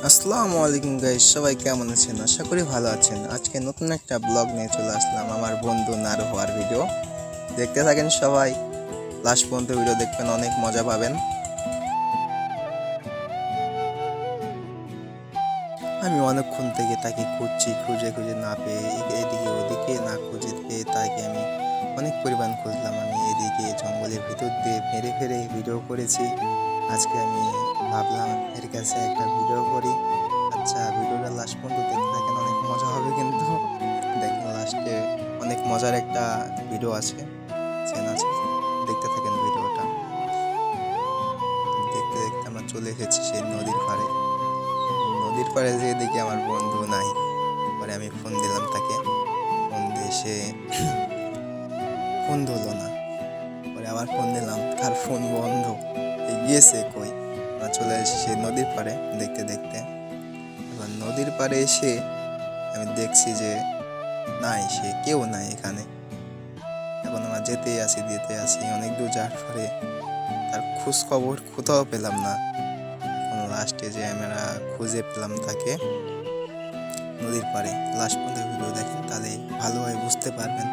আসসালামু আলাইকুম গাইস, সবাই কেমন আছেন? আশা করি ভালো আছেন। আজকে নতুন একটা ব্লগ নিয়ে চলে আসলাম, আমার বন্ধু নারু হওয়ার ভিডিও। দেখতে থাকেন সবাই, লাস্ট পর্যন্ত ভিডিও দেখবেন, অনেক মজা পাবেন। আমি অনেকক্ষণ থেকে তাকে খুঁজছি, খুঁজে খুঁজে না পেয়ে এদিকে ওদিকে না খুঁজে পেয়ে তাকে আমি অনেক পরিমাণ খুঁজলাম। আমি এদিকে জঙ্গলের ভিতর দিয়ে ফেরে ফেরে ভিডিও করেছি। আজকে আমি ভাবলাম এর কাছে একটা ভিডিও করি। আচ্ছা, ভিডিওটা লাস্ট পর্যন্ত দেখতে থাকেন, অনেক মজা হবে কিন্তু। দেখেন লাস্টে অনেক মজার একটা ভিডিও আছে, সিন আছে, দেখতে থাকেন ভিডিওটা। দেখতে দেখতে আমরা চলে এসেছি সেই নদীর পাড়ে। নদীর পাড়ে যেয়ে দেখি আমার বন্ধু নাই। পরে আমি ফোন দিলাম তাকে, ফোন দিয়ে সে ফোন ধরলো না। পরে আবার ফোন দিলাম, তার ফোন বন্ধ। গিয়েছে কই? আমরা চলে এসেছি সেই নদীর পাড়ে দেখতে দেখতে। এবার নদীর পাড়ে এসে আমি দেখছি যে নাই, সে কেউ নাই এখানে। এখন আমরা যেতেই আছি অনেক দূর যাওয়ার পরে তার খোঁজ খবর কোথাও পেলাম না। এখন লাস্টে যে আমরা খুঁজে পেলাম তাকে নদীর পাড়ে। লাস্ট পর্যন্ত ভিডিও দেখেন, তাহলে ভালোভাবে বুঝতে পারবেন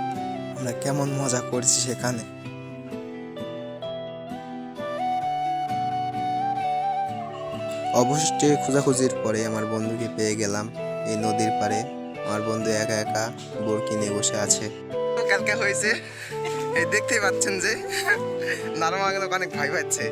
আমরা কেমন মজা করছি সেখানে। অবশেষে খোঁজাখুঁজির পরে আমার বন্ধুকে পেয়ে গেলাম এই নদীর পাড়ে। আমার বন্ধু একা একা বরকি নিয়ে বসে আছে। কালকে হয়েছে, এই দেখতেই পাচ্ছেন যে নারমা অনেক ভয় পাচ্ছে।